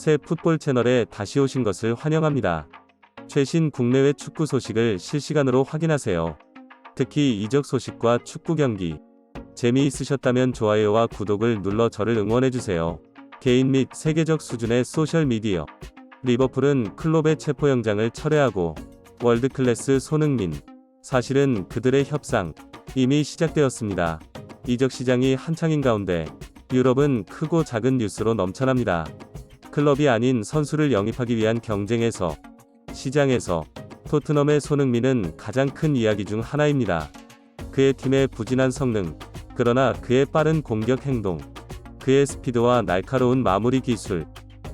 새 풋볼 채널에 다시 오신 것을 환영합니다. 최신 국내외 축구 소식을 실시간으로 확인하세요. 특히 이적 소식과 축구 경기. 재미있으셨다면 좋아요와 구독을 눌러 저를 응원해주세요. 개인 및 세계적 수준의 소셜미디어. 리버풀은 클롭의 체포영장을 철회하고 월드클래스 손흥민. 사실은 그들의 협상 이미 시작되었습니다. 이적 시장이 한창인 가운데 유럽은 크고 작은 뉴스로 넘쳐납니다. 클럽이 아닌 선수를 영입하기 위한 경쟁에서 시장에서 토트넘의 손흥민은 가장 큰 이야기 중 하나입니다. 그의 팀의 부진한 성능, 그러나 그의 빠른 공격 행동, 그의 스피드와 날카로운 마무리 기술.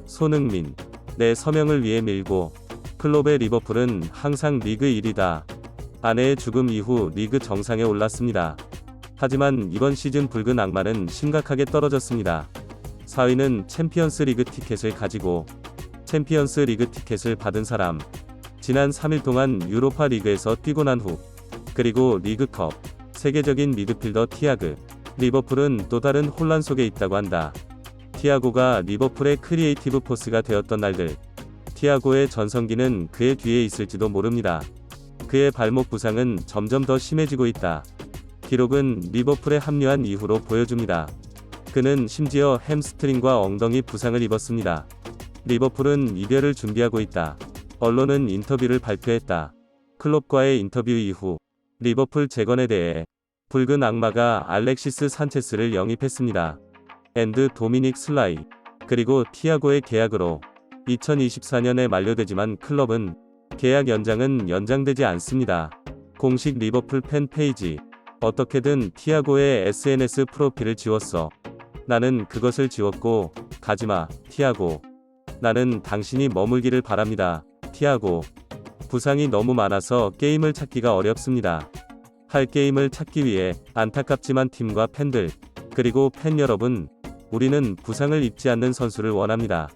손흥민, 내 서명을 위해 밀고. 클롭의 리버풀은 항상 리그 1위다. 아내의 죽음 이후 리그 정상에 올랐습니다. 하지만 이번 시즌 붉은 악마는 심각하게 떨어졌습니다. 4위는 챔피언스 리그 티켓을 가지고 챔피언스 리그 티켓을 받은 사람. 지난 3일 동안 유로파 리그에서 뛰고 난 후, 그리고 리그컵, 세계적인 미드필더 티아그. 리버풀은 또 다른 혼란 속에 있다고 한다. 티아고가 리버풀의 크리에이티브 포스가 되었던 날들. 티아고의 전성기는 그의 뒤에 있을지도 모릅니다. 그의 발목 부상은 점점 더 심해지고 있다. 기록은 리버풀에 합류한 이후로 보여줍니다. 그는 심지어 햄스트링과 엉덩이 부상을 입었습니다. 리버풀은 이별을 준비하고 있다. 언론은 인터뷰를 발표했다. 클롭과의 인터뷰 이후 리버풀 재건에 대해 붉은 악마가 알렉시스 산체스를 영입했습니다. 앤드 도미닉 슬라이, 그리고 티아고의 계약으로 2024년에 만료되지만 클럽은 계약 연장되지 않습니다. 공식 리버풀 팬 페이지. 어떻게든 티아고의 SNS 프로필을 지웠어. 나는 그것을 지웠고, 가지마, 티아고. 나는 당신이 머물기를 바랍니다, 티아고. 부상이 너무 많아서 게임을 찾기가 어렵습니다. 할 게임을 찾기 위해 안타깝지만 팀과 팬들, 그리고 팬 여러분, 우리는 부상을 입지 않는 선수를 원합니다.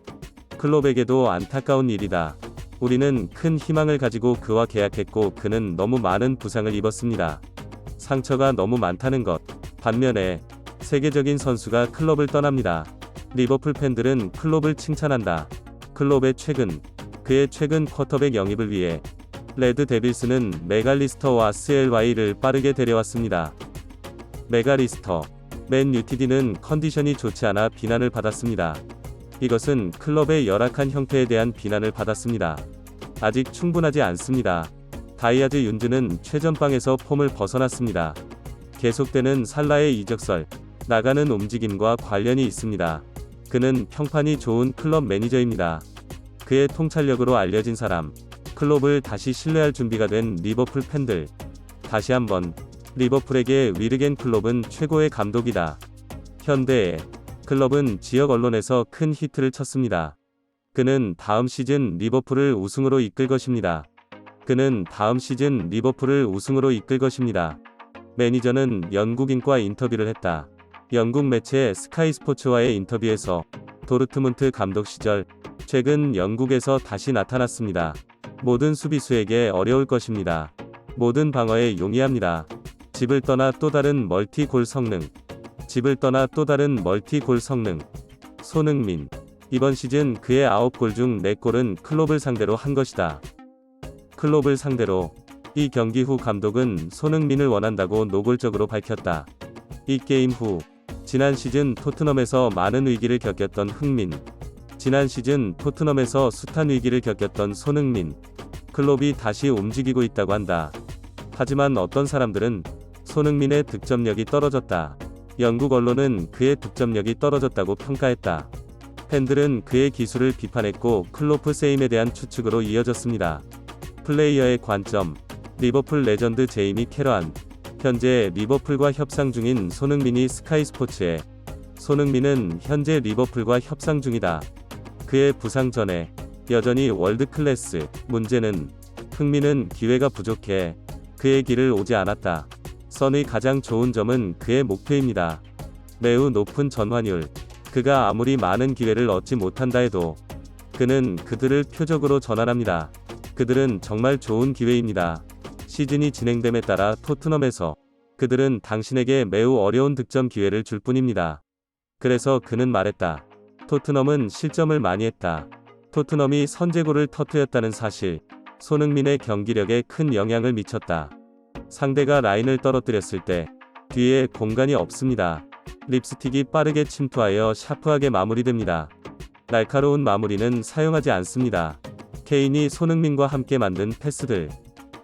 클롭에게도 안타까운 일이다. 우리는 큰 희망을 가지고 그와 계약했고 그는 너무 많은 부상을 입었습니다. 상처가 너무 많다는 것. 반면에 세계적인 선수가 클럽을 떠납니다. 리버풀 팬들은 클롭을 칭찬한다. 클롭의 그의 최근 쿼터백 영입을 위해 레드 데빌스는 메갈리스터와 SLY를 빠르게 데려왔습니다. 메갈리스터, 맨 유티디는 컨디션이 좋지 않아 비난을 받았습니다. 이것은 클럽의 열악한 형태에 대한 비난을 받았습니다. 아직 충분하지 않습니다. 다이아즈 윤즈는 최전방에서 폼을 벗어났습니다. 계속되는 살라의 이적설, 나가는 움직임과 관련이 있습니다. 그는 평판이 좋은 클럽 매니저입니다. 그의 통찰력으로 알려진 사람. 클롭을 다시 신뢰할 준비가 된 리버풀 팬들. 다시 한번 리버풀에게 위르겐 클롭은 최고의 감독이다. 현대의 클럽은 지역 언론에서 큰 히트를 쳤습니다. 그는 다음 시즌 리버풀을 우승으로 이끌 것입니다. 매니저는 영국인과 인터뷰를 했다. 영국 매체 스카이 스포츠와의 인터뷰에서 도르트문트 감독 시절, 최근 영국에서 다시 나타났습니다. 모든 수비수에게 어려울 것입니다. 모든 방어에 용이합니다. 집을 떠나 또 다른 멀티골 성능. 손흥민. 이번 시즌 그의 9골 중 4골은 클롭을 상대로 한 것이다. 이 경기 후 감독은 손흥민을 원한다고 노골적으로 밝혔다. 이 게임 후, 지난 시즌 토트넘에서 많은 위기를 겪었던 숱한 위기를 겪었던 손흥민. 클롭이 다시 움직이고 있다고 한다. 하지만 어떤 사람들은 손흥민의 득점력이 떨어졌다. 영국 언론은 그의 득점력이 떨어졌다고 평가했다. 팬들은 그의 기술을 비판했고 클로프 세임에 대한 추측으로 이어졌습니다. 플레이어의 관점. 리버풀 레전드 제이미 캐러한. 현재 리버풀과 협상 중인 손흥민이 스카이 스포츠에 손흥민은 현재 리버풀과 협상 중이다. 그의 부상 전에 여전히 월드클래스. 문제는 흥민은 기회가 부족해 그의 길을 오지 않았다. 선의 가장 좋은 점은 그의 목표입니다. 매우 높은 전환율. 그가 아무리 많은 기회를 얻지 못한다 해도 그는 그들을 표적으로 전환합니다. 그들은 정말 좋은 기회입니다. 시즌이 진행됨에 따라 토트넘에서 그들은 당신에게 매우 어려운 득점 기회를 줄 뿐입니다. 그래서 그는 말했다. 토트넘은 실점을 많이 했다. 토트넘이 선제골을 터뜨렸다는 사실, 손흥민의 경기력에 큰 영향을 미쳤다. 상대가 라인을 떨어뜨렸을 때 뒤에 공간이 없습니다. 립스틱이 빠르게 침투하여 샤프하게 마무리됩니다. 날카로운 마무리는 사용하지 않습니다. 케인이 손흥민과 함께 만든 패스들.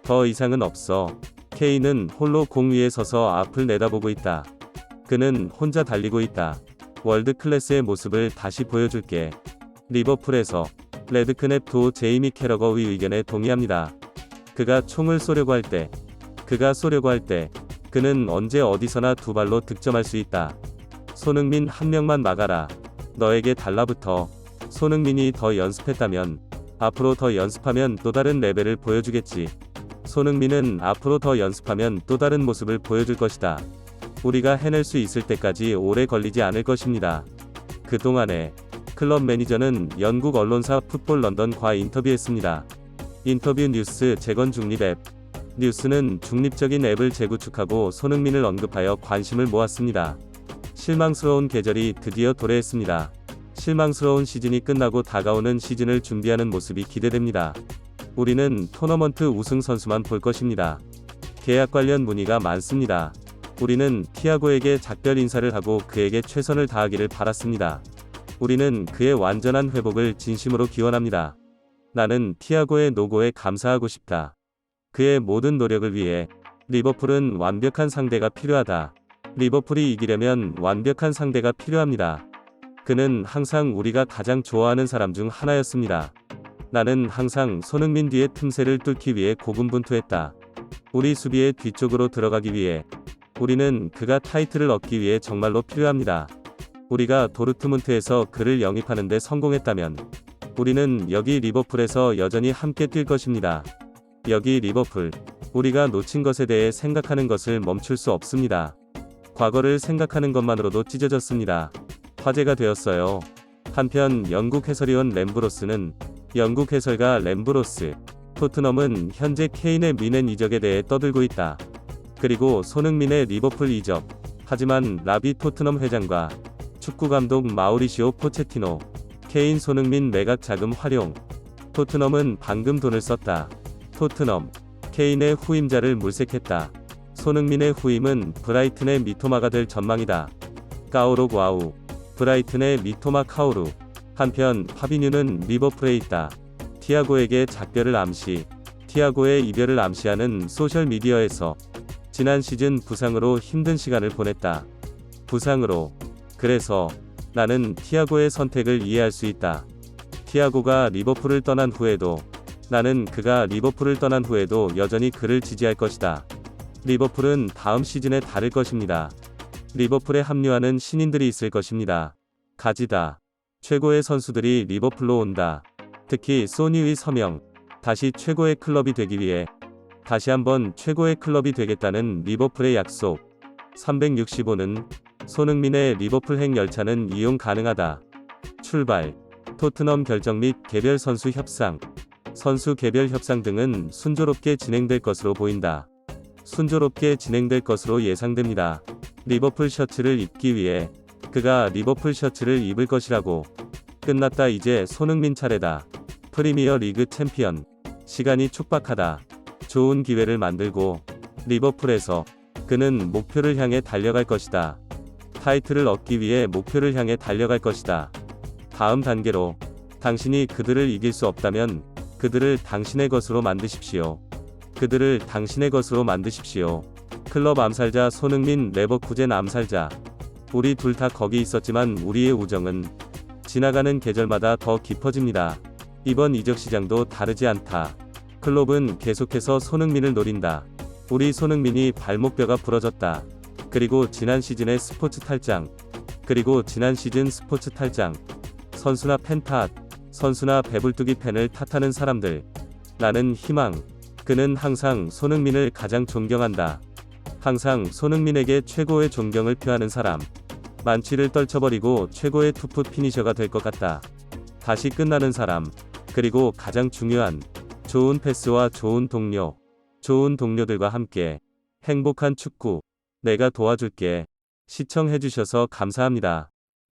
더 이상은 없어. 케인은 홀로 공 위에 서서 앞을 내다보고 있다. 그는 혼자 달리고 있다. 월드 클래스의 모습을 다시 보여줄게. 리버풀에서 레드크냅 도 제이미 캐러거의 의견에 동의합니다. 그가 총을 쏘려고 할 때, 그는 언제 어디서나 두 발로 득점할 수 있다. 손흥민 한 명만 막아라. 너에게 달라붙어. 손흥민이 더 연습했다면, 앞으로 더 연습하면 또 다른 레벨을 보여주겠지. 손흥민은 앞으로 더 연습하면 또 다른 모습을 보여줄 것이다. 우리가 해낼 수 있을 때까지 오래 걸리지 않을 것입니다. 그동안에 클럽 매니저는 영국 언론사 풋볼 런던과 인터뷰했습니다. 인터뷰 뉴스 재건 중립 앱. 뉴스는 중립적인 앱을 재구축하고 손흥민을 언급하여 관심을 모았습니다. 실망스러운 계절이 드디어 도래했습니다. 실망스러운 시즌이 끝나고 다가오는 시즌을 준비하는 모습이 기대됩니다. 우리는 토너먼트 우승 선수만 볼 것입니다. 계약 관련 문의가 많습니다. 우리는 티아고에게 작별 인사를 하고 그에게 최선을 다하기를 바랐습니다. 우리는 그의 완전한 회복을 진심으로 기원합니다. 나는 티아고의 노고에 감사하고 싶다. 그의 모든 노력을 위해. 리버풀은 완벽한 상대가 필요하다. 리버풀이 이기려면 완벽한 상대가 필요합니다. 그는 항상 우리가 가장 좋아하는 사람 중 하나였습니다. 나는 항상 손흥민 뒤의 틈새를 뚫기 위해 고군분투했다. 우리 수비의 뒤쪽으로 들어가기 위해. 우리는 그가 타이틀을 얻기 위해 정말로 필요합니다. 우리가 도르트문트에서 그를 영입하는 데 성공했다면 우리는 여기 리버풀에서 여전히 함께 뛸 것입니다. 여기 리버풀. 우리가 놓친 것에 대해 생각하는 것을 멈출 수 없습니다. 과거를 생각하는 것만으로도 찢어졌습니다. 화제가 되었어요. 한편 영국 해설위원 램브로스는 영국 해설가 램브로스, 토트넘은 현재 케인의 미넨 이적에 대해 떠들고 있다. 그리고 손흥민의 리버풀 이적. 하지만 라비 토트넘 회장과 축구감독 마우리시오 포체티노, 케인 손흥민 매각 자금 활용. 토트넘은 방금 돈을 썼다. 토트넘, 케인의 후임자를 물색했다. 손흥민의 후임은 브라이튼의 미토마가 될 전망이다. 까오로 과우, 브라이튼의 미토마 카오루. 한편 파비뉴는 리버풀에 있다. 티아고에게 작별을 암시. 티아고의 이별을 암시하는 소셜미디어에서 지난 시즌 부상으로 힘든 시간을 보냈다. 부상으로. 그래서 나는 티아고의 선택을 이해할 수 있다. 티아고가 리버풀을 떠난 후에도, 나는 그가 리버풀을 떠난 후에도 여전히 그를 지지할 것이다. 리버풀은 다음 시즌에 다를 것입니다. 리버풀에 합류하는 신인들이 있을 것입니다. 가지다. 최고의 선수들이 리버풀로 온다. 특히 소니의 서명. 다시 최고의 클럽이 되기 위해. 다시 한번 최고의 클럽이 되겠다는 리버풀의 약속. 365는 손흥민의 리버풀행 열차는 이용 가능하다. 출발. 토트넘 결정 및 개별 선수 협상. 선수 개별 협상 등은 순조롭게 진행될 것으로 보인다. 순조롭게 진행될 것으로 예상됩니다. 리버풀 셔츠를 입기 위해. 그가 리버풀 셔츠를 입을 것이라고. 끝났다. 이제 손흥민 차례다. 프리미어 리그 챔피언. 시간이 촉박하다. 좋은 기회를 만들고. 리버풀에서 그는 목표를 향해 달려갈 것이다. 타이틀을 얻기 위해 목표를 향해 달려갈 것이다. 다음 단계로. 당신이 그들을 이길 수 없다면 그들을 당신의 것으로 만드십시오. 그들을 당신의 것으로 만드십시오. 클럽 암살자 손흥민 레버쿠젠 암살자. 우리 둘 다 거기 있었지만 우리의 우정은 지나가는 계절마다 더 깊어집니다. 이번 이적 시장도 다르지 않다. 클럽은 계속해서 손흥민을 노린다. 우리 손흥민이 발목뼈가 부러졌다. 그리고 지난 시즌의 스포츠 탈장. 그리고 지난 시즌 스포츠 탈장. 선수나 팬 탓. 선수나 배불뚝이 팬을 탓하는 사람들. 나는 희망. 그는 항상 손흥민을 가장 존경한다. 항상 손흥민에게 최고의 존경을 표하는 사람. 만취를 떨쳐버리고 최고의 투풋 피니셔가 될 것 같다. 다시 끝나는 사람. 그리고 가장 중요한 좋은 패스와 좋은 동료. 좋은 동료들과 함께 행복한 축구. 내가 도와줄게. 시청해주셔서 감사합니다.